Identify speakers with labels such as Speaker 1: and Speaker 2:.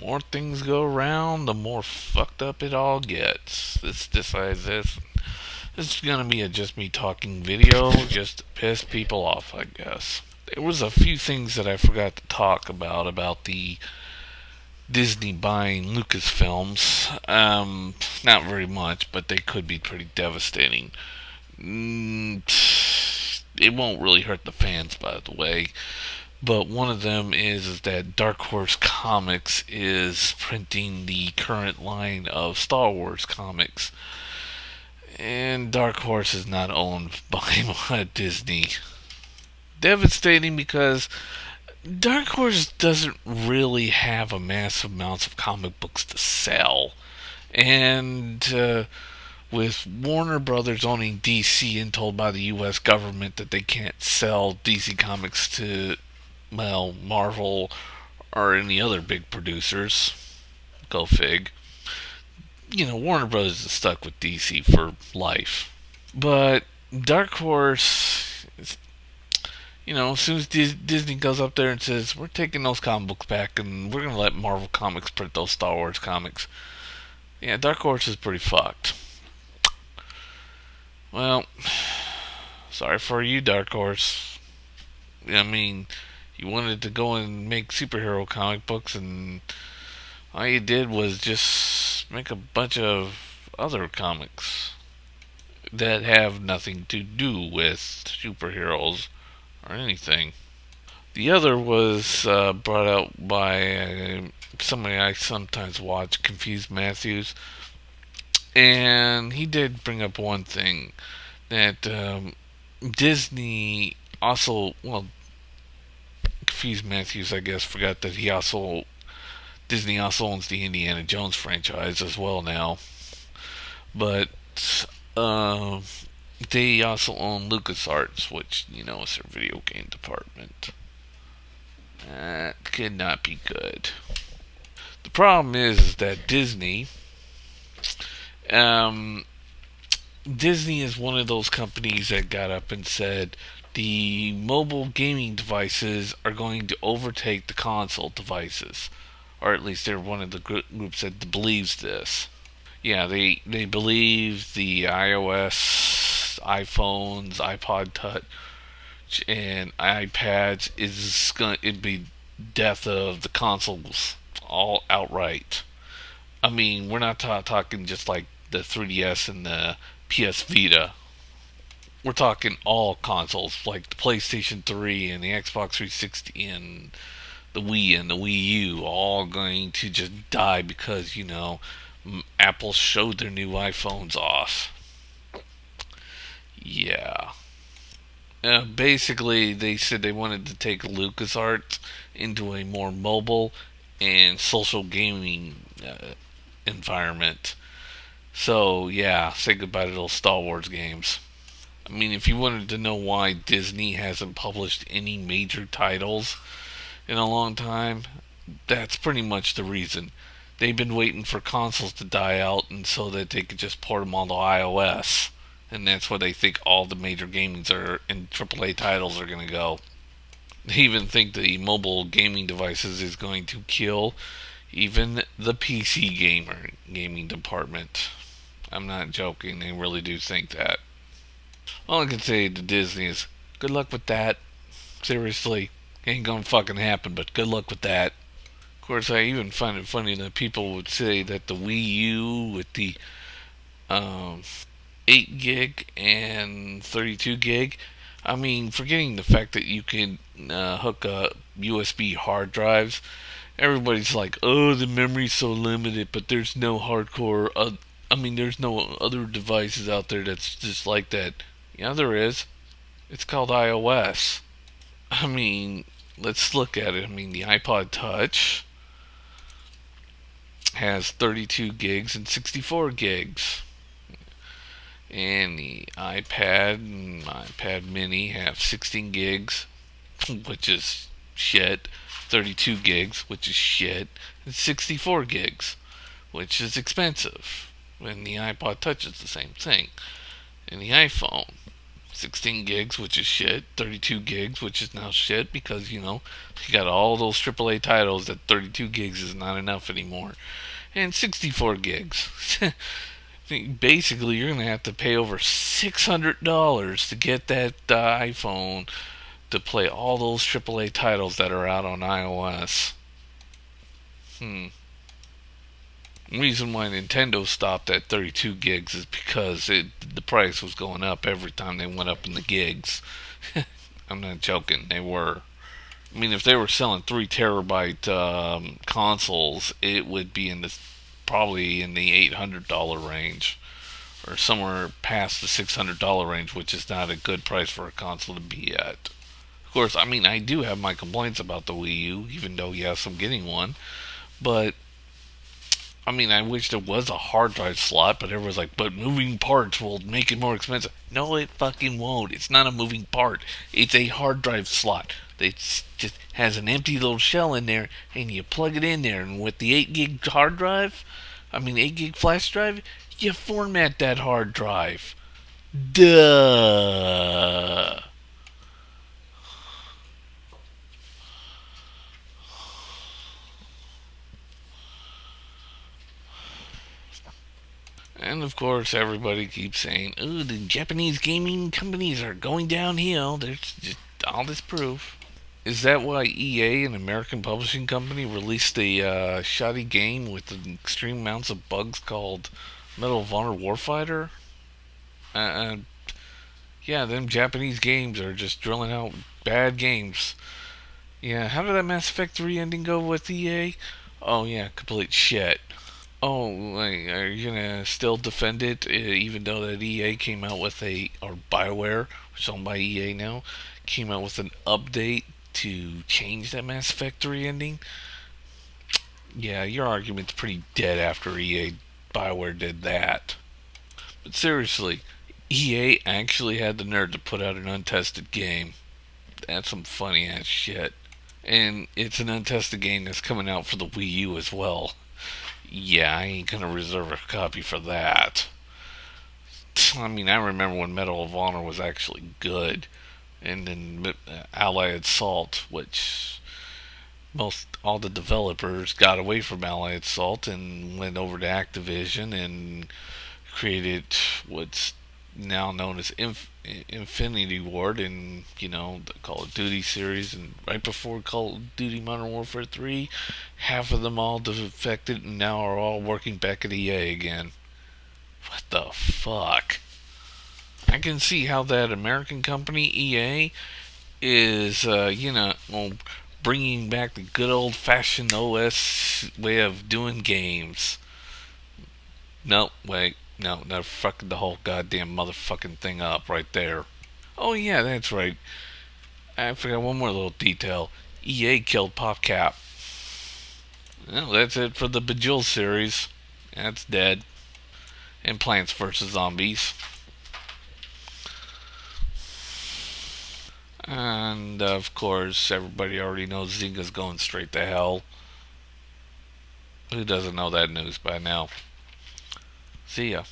Speaker 1: more things go around, the more fucked up it all gets. This decides this. This is gonna be a just me talking video, just to piss people off, I guess. There was a few things that I forgot to talk about the Disney buying Lucasfilms. Not very much, but they could be pretty devastating. Mm, it won't really hurt the fans, by the way. But one of them is that Dark Horse Comics is printing the current line of Star Wars comics. And Dark Horse is not owned by Disney. Devastating because Dark Horse doesn't really have a massive amounts of comic books to sell. And with Warner Brothers owning DC and told by the U.S. government that they can't sell DC Comics to, well, Marvel or any other big producers, go fig. Warner Brothers is stuck with DC for life. But Dark Horse, as soon as Disney goes up there and says, we're taking those comic books back and we're going to let Marvel Comics print those Star Wars comics, yeah, Dark Horse is pretty fucked. Well, sorry for you, Dark Horse. I mean, you wanted to go and make superhero comic books, and all you did was just make a bunch of other comics that have nothing to do with superheroes or anything. The other was brought out by somebody I sometimes watch, Confused Matthews, and he did bring up one thing that Disney also, well, Confused Matthews, I guess, forgot that Disney also owns the Indiana Jones franchise as well now. But uh, they also own LucasArts, which, is their video game department. That could not be good. The problem is that um, Disney is one of those companies that got up and said the mobile gaming devices are going to overtake the console devices. Or at least they're one of the groups that believes this. Yeah, they believe the iOS, iPhones, iPod Touch, and iPads is going to be death of the consoles all outright. I mean, we're not talking just like the 3DS and the PS Vita. We're talking all consoles like the PlayStation 3 and the Xbox 360 and the Wii and the Wii U, all going to just die because, Apple showed their new iPhones off. Yeah. Basically, they said they wanted to take LucasArts into a more mobile and social gaming environment. So, yeah, say goodbye to those Star Wars games. I mean, if you wanted to know why Disney hasn't published any major titles in a long time, that's pretty much the reason. They've been waiting for consoles to die out and so that they could just port them onto iOS. And that's where they think all the major gamings are and AAA titles are going to go. They even think the mobile gaming devices is going to kill even the PC gaming department. I'm not joking. They really do think that. All I can say to Disney is, good luck with that. Seriously, ain't gonna fucking happen, but good luck with that. Of course, I even find it funny that people would say that the Wii U with the um, 8 gig and 32 gig. I mean, forgetting the fact that you can hook up USB hard drives, everybody's like, oh, the memory's so limited, but there's no hardcore. There's no other devices out there that's just like that. Yeah, there is. It's called iOS. I mean, let's look at it. I mean, the iPod Touch has 32 gigs and 64 gigs. And the iPad and iPad Mini have 16 gigs, which is shit. 32 gigs, which is shit. And 64 gigs, which is expensive. And the iPod Touch is the same thing. And the iPhone, 16 gigs, which is shit. 32 gigs, which is now shit because, you got all those AAA titles that 32 gigs is not enough anymore. And 64 gigs. Basically, you're going to have to pay over $600 to get that iPhone to play all those AAA titles that are out on iOS. Hmm. Reason why Nintendo stopped at 32 gigs is because the price was going up every time they went up in the gigs. I'm not joking, they were. I mean, if they were selling 3 terabyte consoles, it would be probably in the $800 range, or somewhere past the $600 range, which is not a good price for a console to be at. Of course, I mean, I do have my complaints about the Wii U, even though, yes, I'm getting one. But, I mean, I wish there was a hard drive slot, but everyone's like, but moving parts will make it more expensive. No, it fucking won't. It's not a moving part. It's a hard drive slot. It just has an empty little shell in there, and you plug it in there, and with the 8 gig hard drive, 8 gig flash drive, you format that hard drive. Duh. And of course, everybody keeps saying, "Oh, the Japanese gaming companies are going downhill." There's just all this proof. Is that why EA, an American publishing company, released a shoddy game with extreme amounts of bugs called Medal of Honor Warfighter? Uh, uh, yeah, them Japanese games are just drilling out bad games. Yeah, how did that Mass Effect 3 ending go with EA? Oh, yeah, complete shit. Oh, like, are you gonna still defend it, even though that EA came out with or BioWare, which is owned by EA now, came out with an update to change that Mass Effect 3 ending? Yeah, your argument's pretty dead after EA BioWare did that. But seriously, EA actually had the nerve to put out an untested game. That's some funny ass shit. And it's an untested game that's coming out for the Wii U as well. Yeah, I ain't gonna reserve a copy for that. I mean, I remember when Medal of Honor was actually good, and then Allied Assault, which most all the developers got away from Allied Assault and went over to Activision and created what's now known as Infinity Ward, and the Call of Duty series. And right before Call of Duty Modern Warfare 3, half of them all defected and now are all working back at EA again. What the fuck? I can see how that American company EA is, well, bringing back the good old fashioned OS way of doing games. No, wait. No, they're fucking the whole goddamn motherfucking thing up right there. Oh, yeah, that's right. I forgot one more little detail. EA killed PopCap. Well, that's it for the Bejeweled series. That's dead. And Plants vs. Zombies. And, of course, everybody already knows Zynga's going straight to hell. Who doesn't know that news by now? See ya.